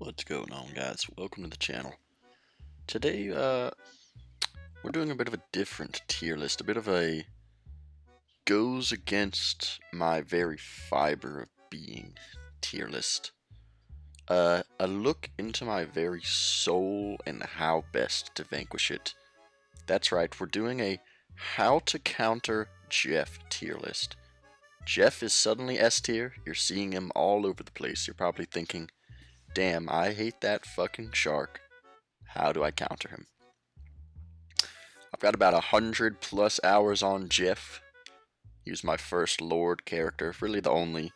What's going on, guys? Welcome to the channel. Today, we're doing a bit of a different tier list, a bit of a goes against my very fiber of being tier list. A look into my very soul and how best to vanquish it. That's right, we're doing a how to counter Jeff tier list. Jeff is suddenly S tier, you're seeing him all over the place, you're probably thinking, damn, I hate that fucking shark. How do I counter him? I've got about 100+ hours on Jeff. He was my first Lord character, really the only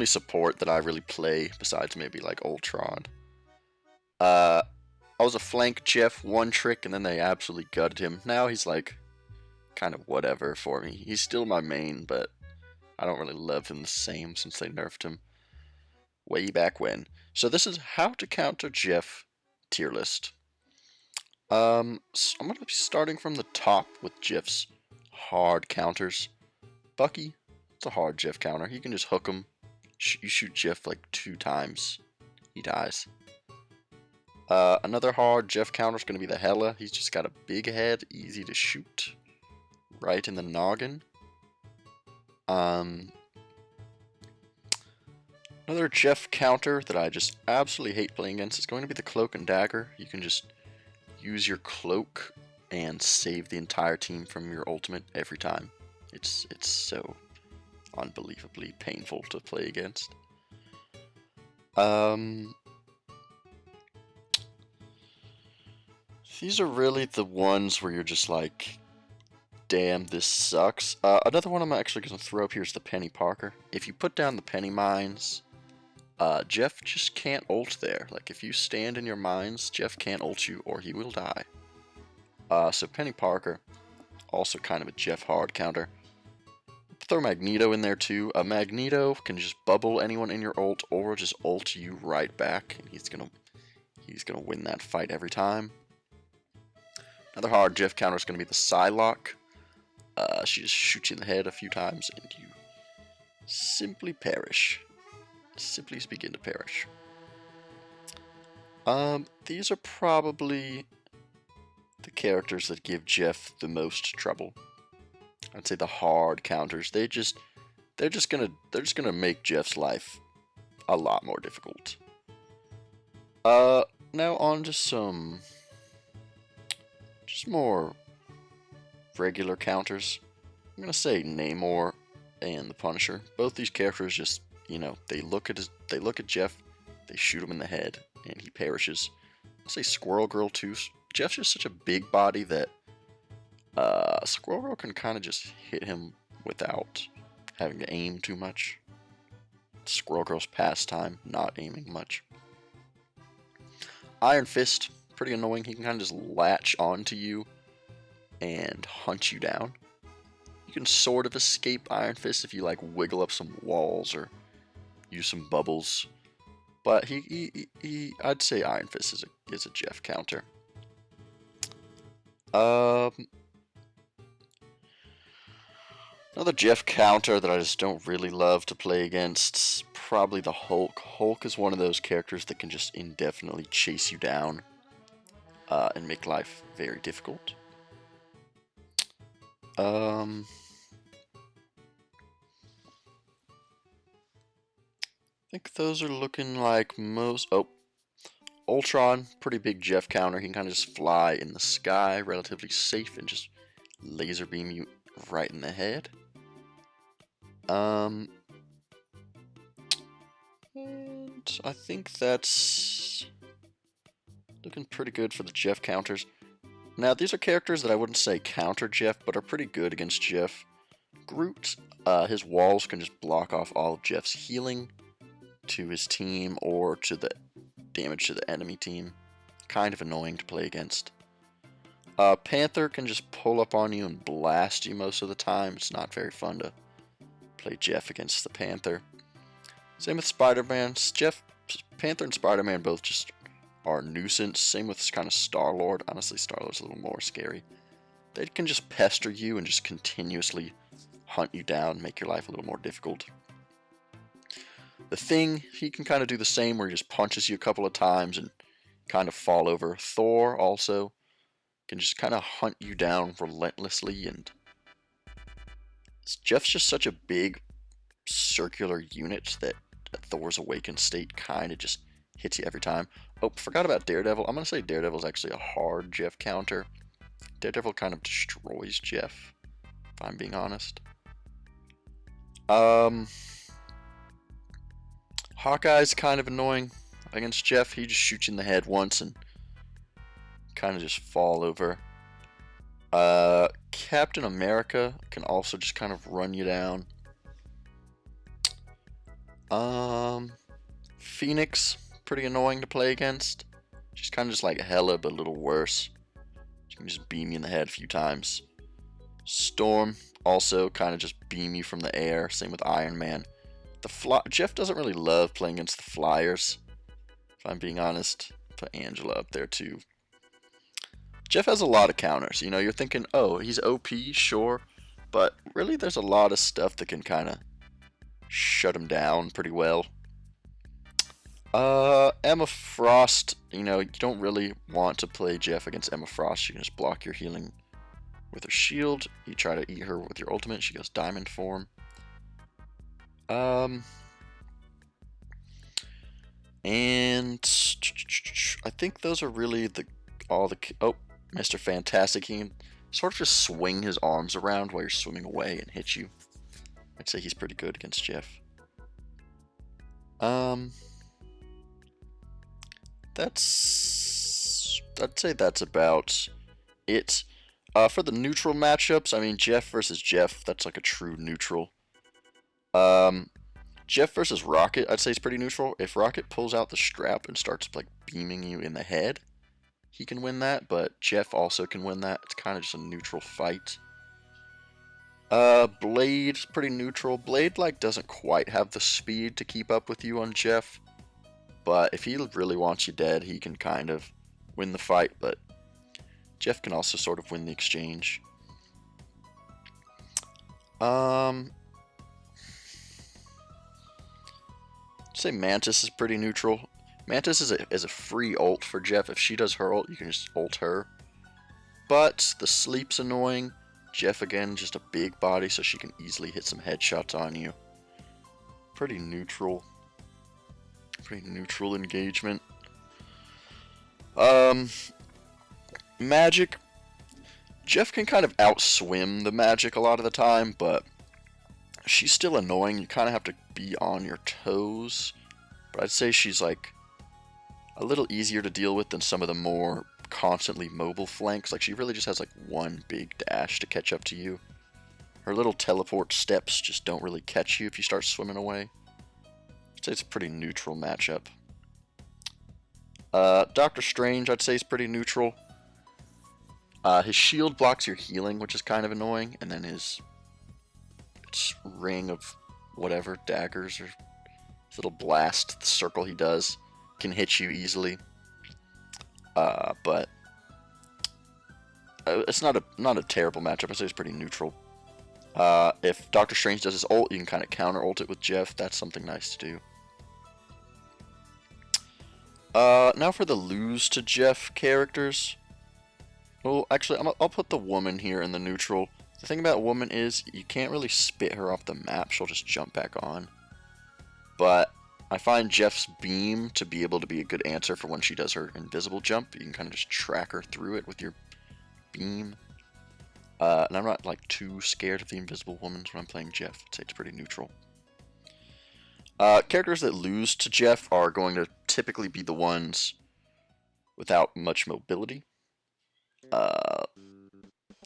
support that I really play besides maybe like Ultron. I was a flank Jeff one trick and then they absolutely gutted him. Now he's like kind of whatever for me. He's still my main, but I don't really love him the same since they nerfed him way back when. So this is how to counter Jeff tier list. So I'm going to be starting from the top with Jeff's hard counters. Bucky, it's a hard Jeff counter. You can just hook him. You shoot Jeff like 2 times. He dies. Another hard Jeff counter is going to be the Hela. He's just got a big head, easy to shoot. Right in the noggin. Another Jeff counter that I just absolutely hate playing against is going to be the Cloak and Dagger. You can just use your cloak and save the entire team from your ultimate every time. It's so unbelievably painful to play against. These are really the ones where you're just like, damn, this sucks. Another one I'm actually going to throw up here is the Penny Parker. If you put down the Penny Mines, Jeff just can't ult there. Like, if you stand in your mines, Jeff can't ult you or he will die. So Penny Parker, also kind of a Jeff hard counter. Throw Magneto in there too. Magneto can just bubble anyone in your ult or just ult you right back. And he's gonna win that fight every time. Another hard Jeff counter is gonna be the Psylocke. She just shoots you in the head a few times and you simply perish. Simply begin to perish. These are probably the characters that give Jeff the most trouble. I'd say the hard counters. They're just gonna make Jeff's life a lot more difficult. Now on to some just more regular counters. I'm gonna say Namor and the Punisher. Both these characters just, you know, they look at Jeff, they shoot him in the head, and he perishes. I'll say Squirrel Girl too. Jeff's just such a big body that Squirrel Girl can kind of just hit him without having to aim too much. Squirrel Girl's pastime, not aiming much. Iron Fist, pretty annoying. He can kind of just latch onto you and hunt you down. You can sort of escape Iron Fist if you like wiggle up some walls or use some bubbles, but I'd say Iron Fist is a Jeff counter. Another Jeff counter that I just don't really love to play against, probably the Hulk. Hulk is one of those characters that can just indefinitely chase you down and make life very difficult. I think those are looking like most... Oh, Ultron, pretty big Jeff counter. He can kind of just fly in the sky, relatively safe, and just laser beam you right in the head. And I think that's looking pretty good for the Jeff counters. Now, these are characters that I wouldn't say counter Jeff, but are pretty good against Jeff. Groot, his walls can just block off all of Jeff's healing to his team or to the damage to the enemy team. Kind of annoying to play against. Panther can just pull up on you and blast you most of the time. It's not very fun to play Jeff against the Panther. Same with Spider-Man. Panther and Spider-Man both just are a nuisance. Same with kind of Star-Lord. Honestly, Star-Lord's a little more scary. They can just pester you and just continuously hunt you down, make your life a little more difficult. The Thing, he can kind of do the same where he just punches you a couple of times and kind of fall over. Thor also can just kind of hunt you down relentlessly, and Jeff's just such a big circular unit that Thor's awakened state kind of just hits you every time. Oh, forgot about Daredevil. I'm going to say Daredevil's actually a hard Jeff counter. Daredevil kind of destroys Jeff, if I'm being honest. Hawkeye's kind of annoying against Jeff. He just shoots you in the head once and kind of just fall over. Captain America can also just kind of run you down. Phoenix, pretty annoying to play against. She's kind of just like Hela, but a little worse. She can just beam you in the head a few times. Storm, also kind of just beam you from the air. Same with Iron Man. Jeff doesn't really love playing against the Flyers, if I'm being honest. Put Angela up there too. Jeff has a lot of counters. You know, you're thinking, oh, he's OP, sure. But really, there's a lot of stuff that can kind of shut him down pretty well. Emma Frost, you know, you don't really want to play Jeff against Emma Frost. You can just block your healing with her shield. You try to eat her with your ultimate. She goes diamond form. And I think those are really all the... Oh, Mr. Fantastic. He can sort of just swing his arms around while you're swimming away and hit you. I'd say he's pretty good against Jeff. I'd say that's about it. For the neutral matchups, I mean, Jeff versus Jeff, that's like a true neutral. Jeff versus Rocket, I'd say is pretty neutral. If Rocket pulls out the strap and starts like beaming you in the head, he can win that, but Jeff also can win that. It's kind of just a neutral fight. Blade's pretty neutral. Blade like doesn't quite have the speed to keep up with you on Jeff, but if he really wants you dead, he can kind of win the fight, but Jeff can also sort of win the exchange. Say Mantis is pretty neutral. Mantis is a free ult for Jeff. If she does her ult, you can just ult her. But the sleep's annoying. Jeff, again, just a big body, so she can easily hit some headshots on you. Pretty neutral. Pretty neutral engagement. Magic. Jeff can kind of outswim the Magic a lot of the time, but she's still annoying. You kind of have to be on your toes. But I'd say she's like a little easier to deal with than some of the more constantly mobile flanks. Like, she really just has like one big dash to catch up to you. Her little teleport steps just don't really catch you if you start swimming away. I'd say it's a pretty neutral matchup. Doctor Strange, I'd say, is pretty neutral. His shield blocks your healing, which is kind of annoying, and then his ring of whatever, daggers, or his little blast, the circle he does, can hit you easily. But it's not a terrible matchup. I say it's pretty neutral. If Doctor Strange does his ult, you can kind of counter ult it with Jeff. That's something nice to do. Now for the lose to Jeff characters. Well, actually, I'll put the woman here in the neutral. The thing about woman is you can't really spit her off the map. She'll just jump back on. But I find Jeff's beam to be able to be a good answer for when she does her invisible jump. You can kind of just track her through it with your beam. And I'm not like too scared of the invisible woman when I'm playing Jeff. I'd say it's pretty neutral. Characters that lose to Jeff are going to typically be the ones without much mobility.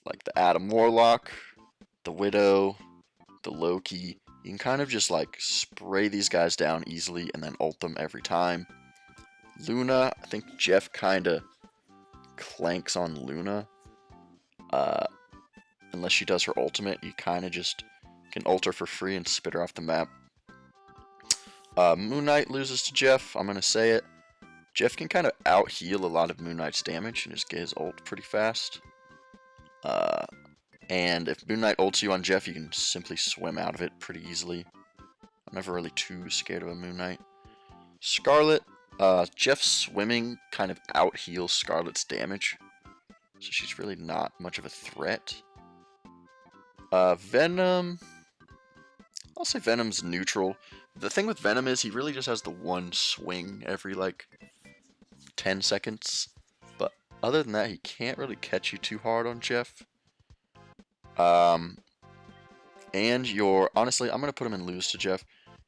Like the Adam Warlock, the Widow, the Loki. You can kind of just like spray these guys down easily and then ult them every time. Luna, I think Jeff kind of clanks on Luna. Unless she does her ultimate, you kind of just can ult her for free and spit her off the map. Moon Knight loses to Jeff, I'm going to say it. Jeff can kind of out-heal a lot of Moon Knight's damage and just get his ult pretty fast. And if Moon Knight ults you on Jeff, you can simply swim out of it pretty easily. I'm never really too scared of a Moon Knight. Scarlet, Jeff swimming kind of out heals Scarlet's damage, so she's really not much of a threat. Venom, I'll say Venom's neutral. The thing with Venom is he really just has the one swing every like 10 seconds, but other than that he can't really catch you too hard on Jeff. And honestly, I'm gonna put him in lose to Jeff.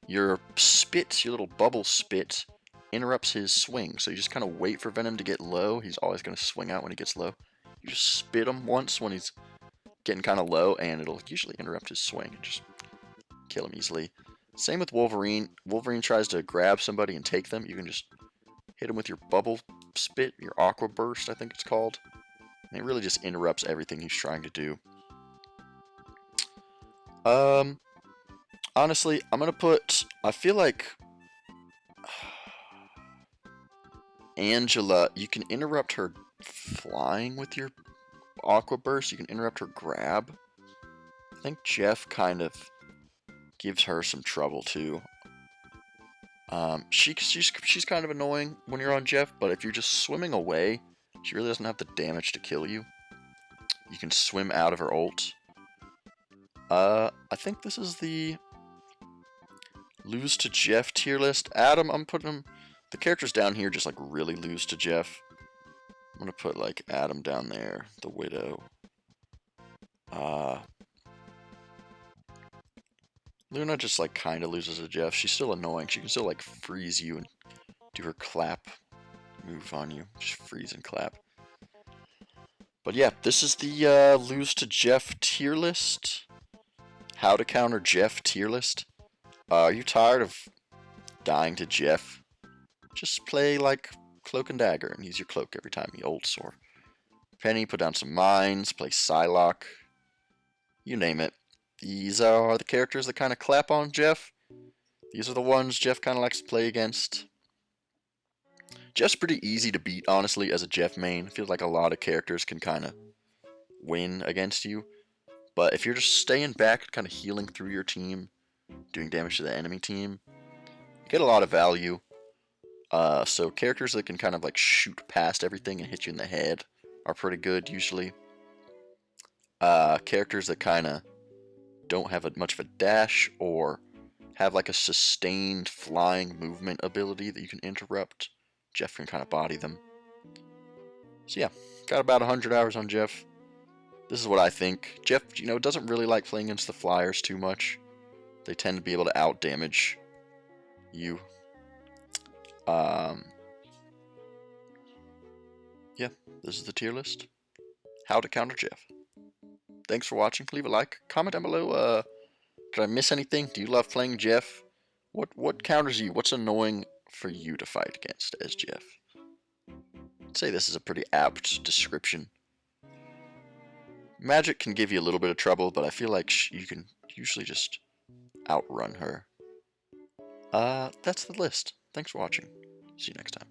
Your spit, your little bubble spit, interrupts his swing, so you just kind of wait for Venom to get low. He's always gonna swing out when he gets low. You just spit him once when he's getting kind of low, and it'll usually interrupt his swing and just kill him easily. Same with Wolverine. Wolverine tries to grab somebody and take them. You can just hit him with your bubble spit, your aqua burst, I think it's called. And it really just interrupts everything he's trying to do. Honestly, I'm gonna put, I feel like Angela, you can interrupt her flying with your aqua burst. You can interrupt her grab. I think Jeff kind of gives her some trouble too. She's kind of annoying when you're on Jeff, but if you're just swimming away, she really doesn't have the damage to kill you. You can swim out of her ult. I think this is the lose to Jeff tier list. Adam, I'm putting him, the characters down here just like really lose to Jeff. I'm gonna put like Adam down there, the Widow. Luna just like kind of loses to Jeff. She's still annoying. She can still like freeze you and do her clap move on you. Just freeze and clap. But yeah, this is the lose to Jeff tier list. How to counter Jeff tier list. Are you tired of dying to Jeff? Just play like Cloak and Dagger and use your cloak every time you ults, or Penny, put down some mines, play Psylocke. You name it. These are the characters that kind of clap on Jeff. These are the ones Jeff kind of likes to play against. Jeff's pretty easy to beat, honestly, as a Jeff main. I feel like a lot of characters can kind of win against you. But if you're just staying back, kind of healing through your team, doing damage to the enemy team, you get a lot of value. So characters that can kind of like shoot past everything and hit you in the head are pretty good usually. Characters that kind of don't have much of a dash or have like a sustained flying movement ability that you can interrupt, Jeff can kind of body them. So yeah, got about 100 hours on Jeff. This is what I think. Jeff, doesn't really like playing against the flyers too much. They tend to be able to out damage you. Yeah, this is the tier list. How to counter Jeff. Thanks for watching. Leave a like. Comment down below. Did I miss anything? Do you love playing Jeff? What counters you? What's annoying for you to fight against as Jeff? I'd say this is a pretty apt description. Magic can give you a little bit of trouble, but I feel like you can usually just outrun her. That's the list. Thanks for watching. See you next time.